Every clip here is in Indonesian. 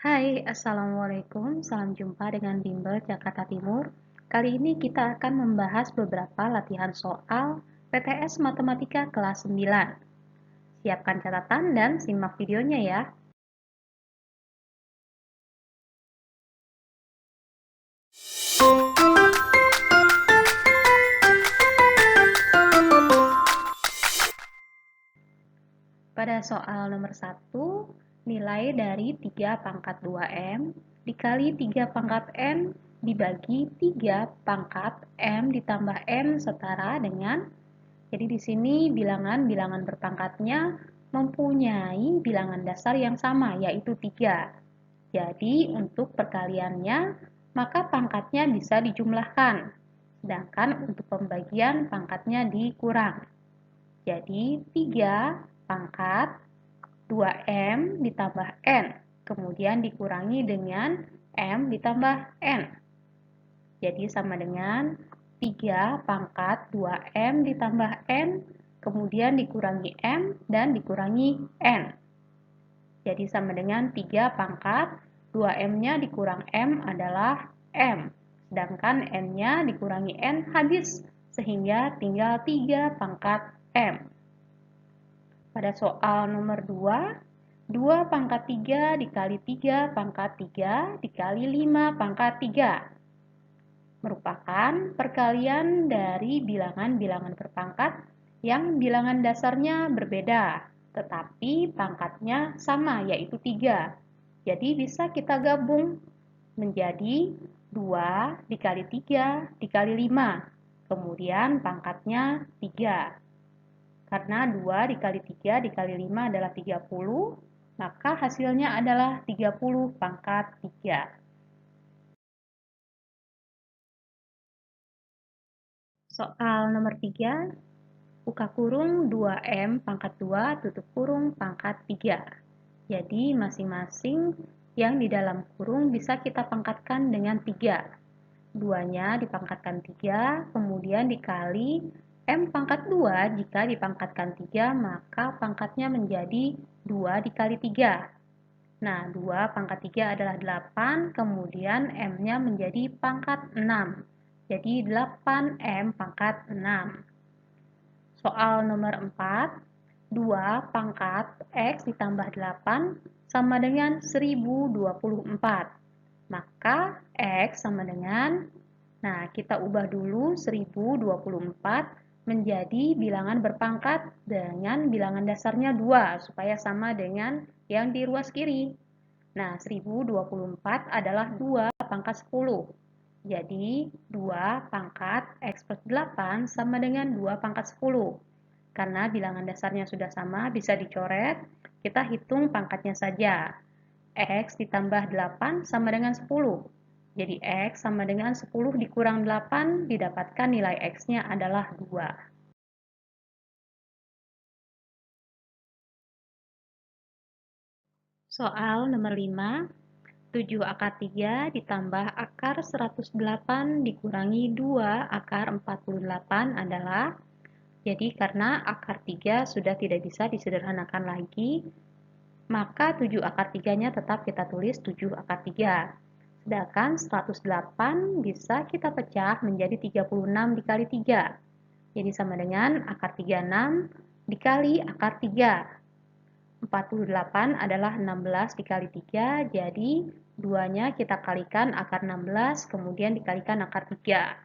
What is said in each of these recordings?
Hai, Assalamualaikum. Salam jumpa dengan Bimbel Jakarta Timur. Kali ini kita akan membahas beberapa latihan soal PTS Matematika kelas 9. Siapkan catatan dan simak videonya ya. Pada soal nomor 1, nilai dari 3 pangkat 2M dikali 3 pangkat N dibagi 3 pangkat M ditambah N setara dengan. Jadi di sini bilangan-bilangan berpangkatnya mempunyai bilangan dasar yang sama, yaitu 3. Jadi untuk perkaliannya, maka pangkatnya bisa dijumlahkan. Sedangkan untuk pembagian pangkatnya dikurang. Jadi 3 pangkat 2M ditambah N, kemudian dikurangi dengan M ditambah N. Jadi sama dengan 3 pangkat 2M ditambah N, kemudian dikurangi M dan dikurangi N. Jadi sama dengan 3 pangkat 2M-nya dikurang M adalah M. Sedangkan N-nya dikurangi N habis, sehingga tinggal 3 pangkat M. Pada soal nomor 2, 2 pangkat 3 dikali 3 pangkat 3 dikali 5 pangkat 3 merupakan perkalian dari bilangan-bilangan berpangkat yang bilangan dasarnya berbeda, tetapi pangkatnya sama, yaitu 3. Jadi bisa kita gabung menjadi 2 dikali 3 dikali 5, kemudian pangkatnya 3. Karena 2 dikali 3 dikali 5 adalah 30, maka hasilnya adalah 30 pangkat 3. Soal nomor 3, buka kurung 2M pangkat 2 tutup kurung pangkat 3. Jadi masing-masing yang di dalam kurung bisa kita pangkatkan dengan 3. 2-nya dipangkatkan 3, kemudian dikali M pangkat 2, jika dipangkatkan 3 maka pangkatnya menjadi 2 dikali 3. Nah, 2 pangkat 3 adalah 8, kemudian M-nya menjadi pangkat 6. Jadi 8M pangkat 6. Soal nomor 4, 2 pangkat X ditambah 8 sama dengan 1024. Maka X sama dengan, nah kita ubah dulu 1024 menjadi bilangan berpangkat dengan bilangan dasarnya 2, supaya sama dengan yang di ruas kiri. Nah, 1024 adalah 2 pangkat 10. Jadi, 2 pangkat X plus 8 sama dengan 2 pangkat 10. Karena bilangan dasarnya sudah sama, bisa dicoret. Kita hitung pangkatnya saja. X ditambah 8 sama dengan 10. Jadi, X sama dengan 10 dikurang 8, didapatkan nilai X-nya adalah 2. Soal nomor 5. 7 akar 3 ditambah akar 108 dikurangi 2 akar 48 adalah, jadi karena akar 3 sudah tidak bisa disederhanakan lagi, maka 7 akar 3-nya tetap kita tulis 7 akar 3. Sedangkan 108 bisa kita pecah menjadi 36 dikali 3. Jadi sama dengan akar 36 dikali akar 3. 48 adalah 16 dikali 3, jadi 2-nya kita kalikan akar 16, kemudian dikalikan akar 3.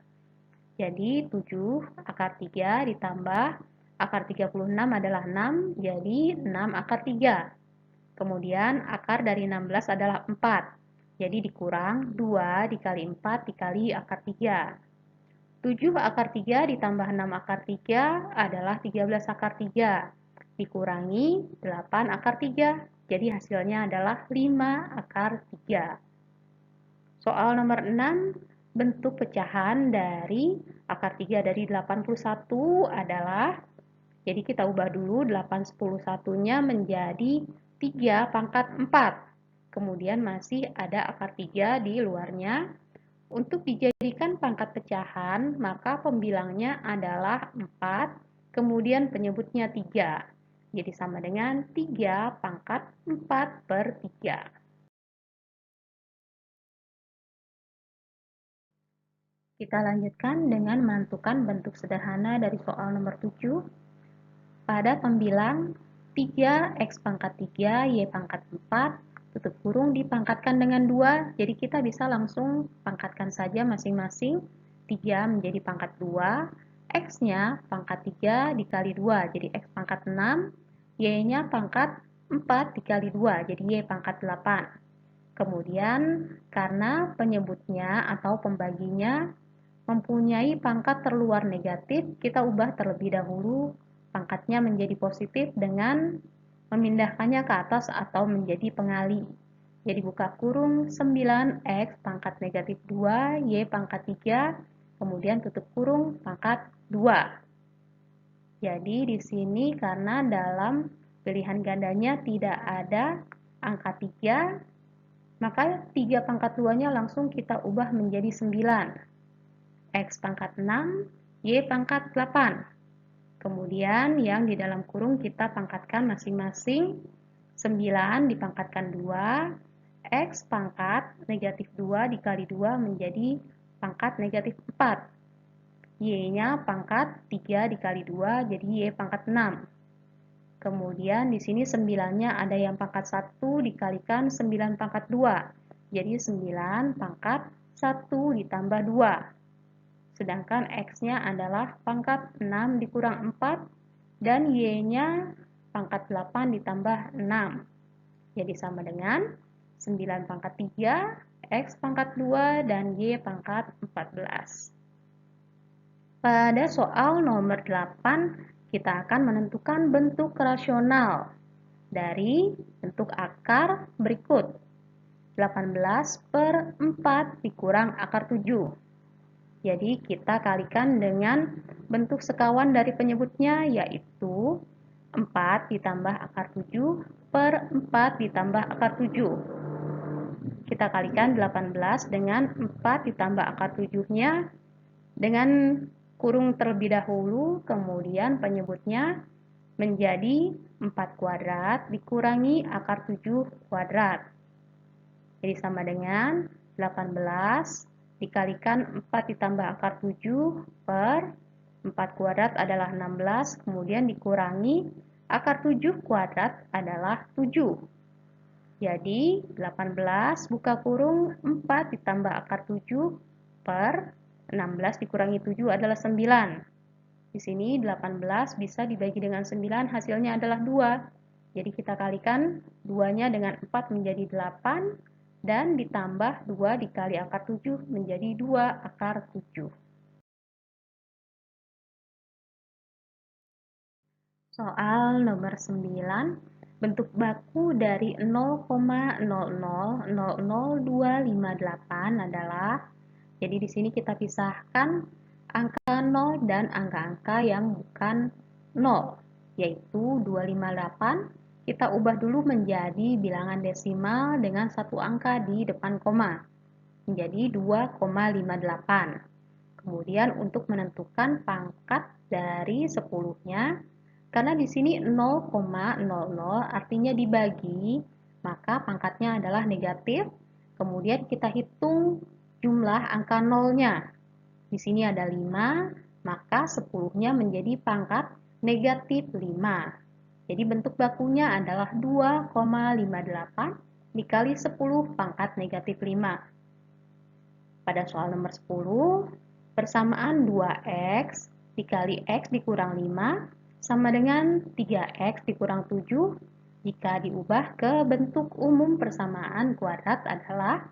Jadi 7 akar 3 ditambah akar 36 adalah 6, jadi 6 akar 3. Kemudian akar dari 16 adalah 4, jadi dikurang 2 dikali 4 dikali akar 3. 7 akar 3 ditambah 6 akar 3 adalah 13 akar 3. Dikurangi 8 akar 3. Jadi hasilnya adalah 5 akar 3. Soal nomor 6, bentuk pecahan dari akar 3 dari 81 adalah, jadi kita ubah dulu 81-nya menjadi 3 pangkat 4. Kemudian masih ada akar 3 di luarnya. Untuk dijadikan pangkat pecahan, maka pembilangnya adalah 4, kemudian penyebutnya 3. Jadi sama dengan 3 pangkat 4 per 3. Kita lanjutkan dengan menentukan bentuk sederhana dari soal nomor 7. Pada pembilang 3x pangkat 3, y pangkat 4, tutup kurung dipangkatkan dengan 2, jadi kita bisa langsung pangkatkan saja masing-masing. 3 menjadi pangkat 2, x-nya pangkat 3 dikali 2, jadi x pangkat 6, y-nya pangkat 4 dikali 2, jadi y pangkat 8. Kemudian, karena penyebutnya atau pembaginya mempunyai pangkat terluar negatif, kita ubah terlebih dahulu pangkatnya menjadi positif dengan memindahkannya ke atas atau menjadi pengali. Jadi buka kurung 9x pangkat negatif 2, y pangkat 3, kemudian tutup kurung pangkat 2. Jadi di sini karena dalam pilihan gandanya tidak ada angka 3, maka 3 pangkat 2-nya langsung kita ubah menjadi 9. X pangkat 6, Y pangkat 8. Kemudian yang di dalam kurung kita pangkatkan masing-masing. 9 dipangkatkan 2, X pangkat negatif 2 dikali 2 menjadi pangkat negatif 4. Y-nya pangkat 3 dikali 2, jadi Y pangkat 6. Kemudian di sini 9-nya ada yang pangkat 1 dikalikan 9 pangkat 2. Jadi 9 pangkat 1 ditambah 2. Sedangkan x-nya adalah pangkat 6 dikurang 4 dan y-nya pangkat 8 ditambah 6. Jadi sama dengan 9 pangkat 3, x pangkat 2, dan y pangkat 14. Pada soal nomor 8, kita akan menentukan bentuk rasional dari bentuk akar berikut. 18/4 dikurang akar 7. Jadi kita kalikan dengan bentuk sekawan dari penyebutnya, yaitu 4 ditambah akar 7 per 4 ditambah akar 7. Kita kalikan 18 dengan 4 ditambah akar 7-nya dengan kurung terlebih dahulu, kemudian penyebutnya menjadi 4 kuadrat dikurangi akar 7 kuadrat. Jadi sama dengan 18 dikalikan 4 ditambah akar 7 per 4 kuadrat adalah 16, kemudian dikurangi akar 7 kuadrat adalah 7. Jadi 18 buka kurung 4 ditambah akar 7 per 16 dikurangi 7 adalah 9. Di sini 18 bisa dibagi dengan 9, hasilnya adalah 2. Jadi kita kalikan 2-nya dengan 4 menjadi 8. Dan ditambah 2 dikali akar 7 menjadi 2 akar 7. Soal nomor 9, bentuk baku dari 0,00000258 adalah, jadi di sini kita pisahkan angka 0 dan angka-angka yang bukan 0, yaitu 258. Kita ubah dulu menjadi bilangan desimal dengan satu angka di depan koma, menjadi 2,58. Kemudian untuk menentukan pangkat dari 10-nya, karena di sini 0,00 artinya dibagi, maka pangkatnya adalah negatif. Kemudian kita hitung jumlah angka 0-nya. Di sini ada 5, maka 10-nya menjadi pangkat negatif 5. Jadi bentuk bakunya adalah 2,58 dikali 10 pangkat negatif 5. Pada soal nomor 10, persamaan 2x dikali x dikurang 5 sama dengan 3x dikurang 7. Jika diubah ke bentuk umum persamaan kuadrat adalah,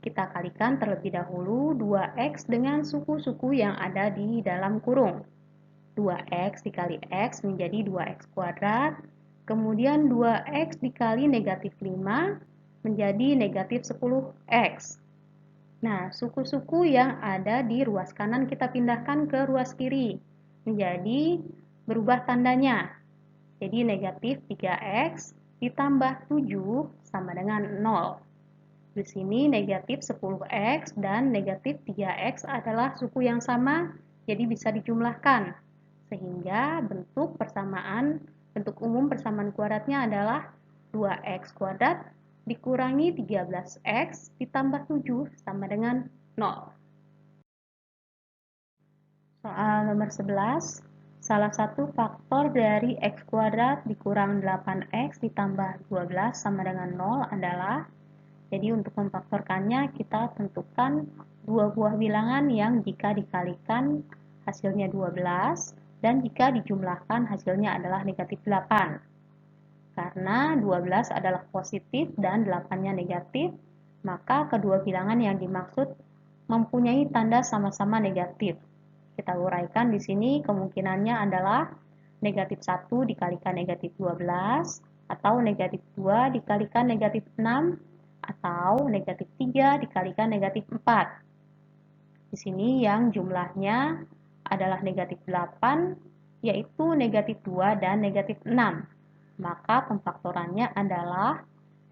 kita kalikan terlebih dahulu 2x dengan suku-suku yang ada di dalam kurung. 2x dikali x menjadi 2x kuadrat, kemudian 2x dikali negatif 5 menjadi negatif 10x. Nah, suku-suku yang ada di ruas kanan kita pindahkan ke ruas kiri, menjadi berubah tandanya. Jadi negatif 3x ditambah 7 sama dengan 0. Di sini negatif 10x dan negatif 3x adalah suku yang sama, jadi bisa dijumlahkan. Sehingga bentuk umum persamaan kuadratnya adalah 2x kuadrat dikurangi 13x ditambah 7 sama dengan 0. Soal nomor 11, salah satu faktor dari x kuadrat dikurang 8x ditambah 12 sama dengan 0 adalah, jadi untuk memfaktorkannya kita tentukan dua buah bilangan yang jika dikalikan hasilnya 12 dan jika dijumlahkan hasilnya adalah negatif 8. Karena 12 adalah positif dan 8-nya negatif, maka kedua bilangan yang dimaksud mempunyai tanda sama-sama negatif. Kita uraikan di sini kemungkinannya adalah negatif 1 dikalikan negatif 12, atau negatif 2 dikalikan negatif 6, atau negatif 3 dikalikan negatif 4. Di sini yang jumlahnya adalah negatif 8, yaitu negatif 2 dan negatif 6. Maka pemfaktorannya adalah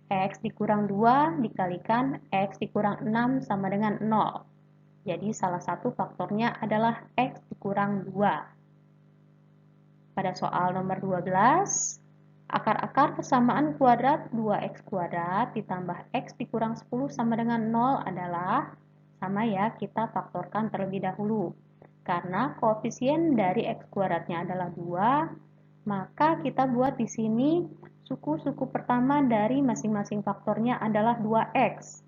x dikurang 2 dikalikan x dikurang 6 sama dengan 0. Jadi salah satu faktornya adalah x dikurang 2. Pada soal nomor 12, akar-akar persamaan kuadrat 2x kuadrat ditambah x dikurang 10 sama dengan 0 adalah, sama ya, kita faktorkan terlebih dahulu. Karena koefisien dari x kuadratnya adalah 2, maka kita buat di sini suku-suku pertama dari masing-masing faktornya adalah 2x.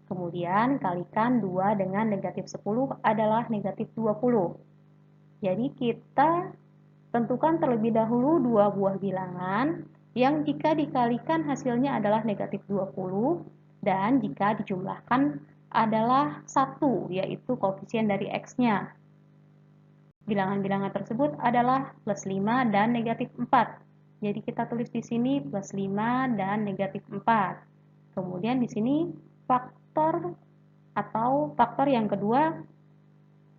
Kemudian kalikan 2 dengan negatif 10 adalah negatif 20. Jadi kita tentukan terlebih dahulu dua buah bilangan yang jika dikalikan hasilnya adalah negatif 20 dan jika dijumlahkan adalah 1, yaitu koefisien dari x-nya. Bilangan-bilangan tersebut adalah plus 5 dan negatif 4. Jadi kita tulis di sini plus 5 dan negatif 4. Kemudian di sini faktor yang kedua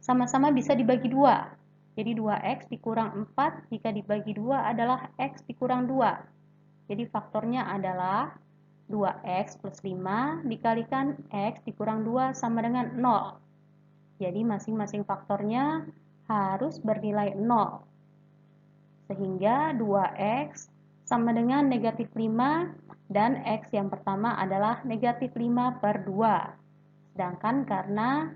sama-sama bisa dibagi 2. Jadi 2x dikurang 4 jika dibagi 2 adalah x dikurang 2. Jadi faktornya adalah 2x plus 5 dikalikan x dikurang 2 sama dengan 0. Jadi masing-masing faktornya harus bernilai 0. Sehingga 2x sama dengan negatif 5 dan x yang pertama adalah negatif 5 per 2. Sedangkan karena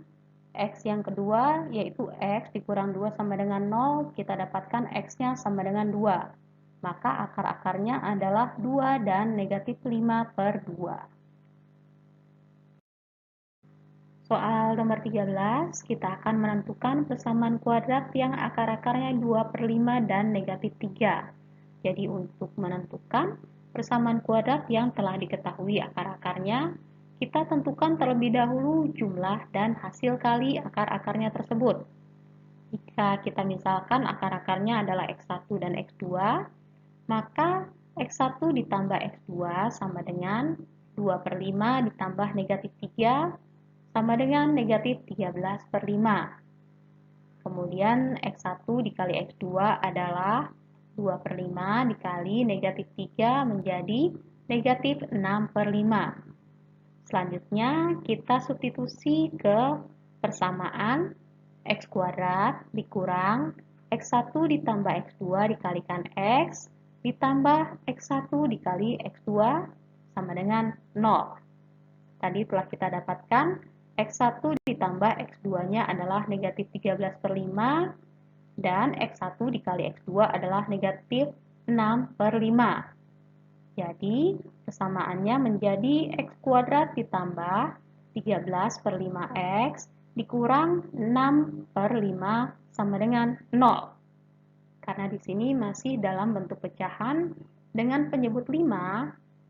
x yang kedua yaitu x dikurang 2 sama dengan 0, kita dapatkan x-nya sama dengan 2. Maka akar-akarnya adalah 2 dan negatif 5 per 2. Soal nomor 13, kita akan menentukan persamaan kuadrat yang akar-akarnya 2 per 5 dan negatif 3. Jadi untuk menentukan persamaan kuadrat yang telah diketahui akar-akarnya, kita tentukan terlebih dahulu jumlah dan hasil kali akar-akarnya tersebut. Jika kita misalkan akar-akarnya adalah x1 dan x2, maka x1 ditambah x2 sama dengan 2 per 5 ditambah negatif 3 sama dengan negatif 13 per 5. Kemudian x1 dikali x2 adalah 2 per 5 dikali negatif 3 menjadi negatif 6 per 5. Selanjutnya kita substitusi ke persamaan x kuadrat dikurang x1 ditambah x2 dikalikan x ditambah x1 dikali x2 sama dengan 0. Tadi telah kita dapatkan x1 ditambah x2-nya adalah negatif 13 per 5 dan x1 dikali x2 adalah negatif 6 per 5. Jadi persamaannya menjadi x kuadrat ditambah 13 per 5x dikurang 6 per 5 sama dengan 0. Karena di sini masih dalam bentuk pecahan dengan penyebut 5,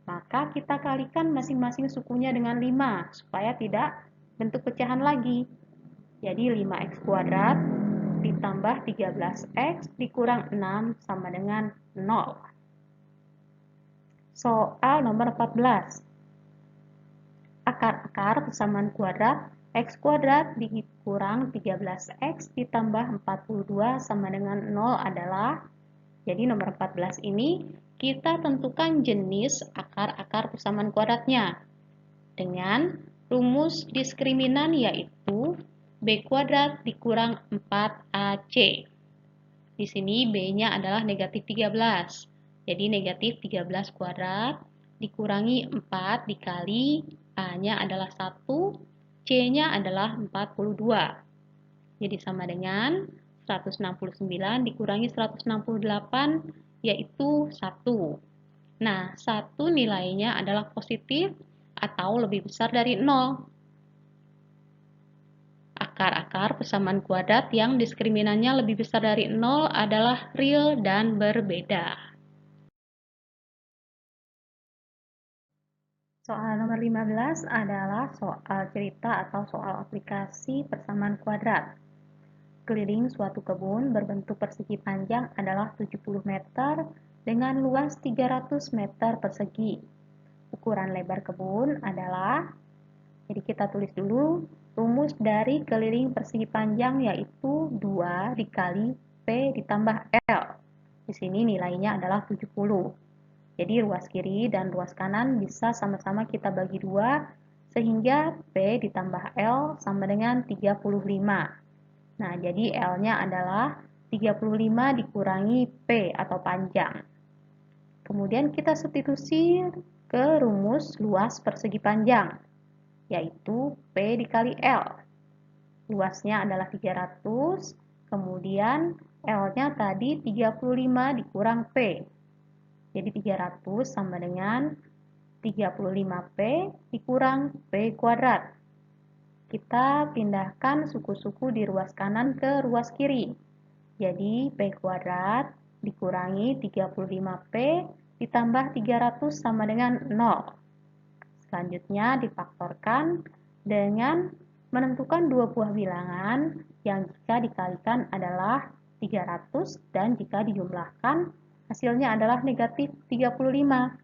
maka kita kalikan masing-masing sukunya dengan 5 supaya tidak bentuk pecahan lagi. Jadi 5x kuadrat ditambah 13x dikurang 6 sama dengan 0. Soal nomor 14. Akar-akar persamaan kuadrat x kuadrat dikurang 13x ditambah 42 sama dengan 0 adalah, jadi nomor 14 ini kita tentukan jenis akar-akar persamaan kuadratnya dengan rumus diskriminan yaitu b kuadrat dikurang 4ac. Di sini b-nya adalah negatif 13. Jadi negatif 13 kuadrat dikurangi 4 dikali a-nya adalah 1, c-nya adalah 42. Jadi sama dengan 169 dikurangi 168 yaitu 1. Nah, 1 nilainya adalah positif atau lebih besar dari 0. Akar-akar persamaan kuadrat yang diskriminannya lebih besar dari 0 adalah real dan berbeda. Soal nomor 15 adalah soal cerita atau soal aplikasi persamaan kuadrat. Keliling suatu kebun berbentuk persegi panjang adalah 70 meter dengan luas 300 meter persegi. Ukuran lebar kebun adalah, jadi kita tulis dulu rumus dari keliling persegi panjang yaitu 2 dikali P ditambah L. Di sini nilainya adalah 70. Jadi ruas kiri dan ruas kanan bisa sama-sama kita bagi 2 sehingga P ditambah L sama dengan 35. Nah, jadi L-nya adalah 35 dikurangi P atau panjang. Kemudian kita substitusi ke rumus luas persegi panjang, yaitu P dikali L. Luasnya adalah 300, kemudian L-nya tadi 35 dikurang P. Jadi 300 sama dengan 35P dikurang P kuadrat. Kita pindahkan suku-suku di ruas kanan ke ruas kiri. Jadi P kuadrat dikurangi 35P ditambah 300 sama dengan 0. Selanjutnya difaktorkan dengan menentukan dua buah bilangan yang jika dikalikan adalah 300 dan jika dijumlahkan hasilnya adalah negatif 35.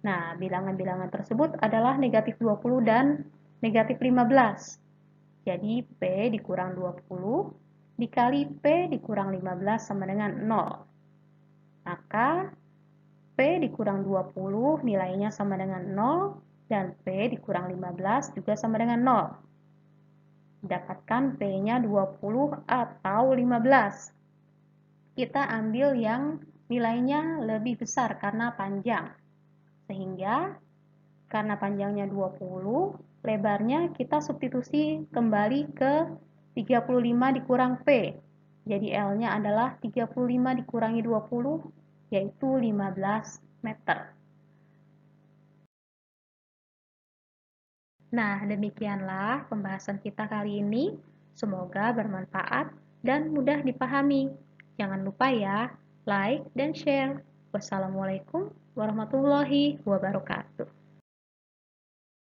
Nah, bilangan-bilangan tersebut adalah negatif 20 dan negatif 15. Jadi, P dikurang 20 dikali P dikurang 15 sama dengan 0. Maka, P dikurang 20 nilainya sama dengan 0 dan P dikurang 15 juga sama dengan 0. Dapatkan P-nya 20 atau 15. Kita ambil yang nilainya lebih besar karena panjang. Sehingga karena panjangnya 20, lebarnya kita substitusi kembali ke 35 dikurang P. Jadi L-nya adalah 35 dikurangi 20, yaitu 15 meter. Nah, demikianlah pembahasan kita kali ini. Semoga bermanfaat dan mudah dipahami. Jangan lupa ya, like dan share. Wassalamualaikum warahmatullahi wabarakatuh.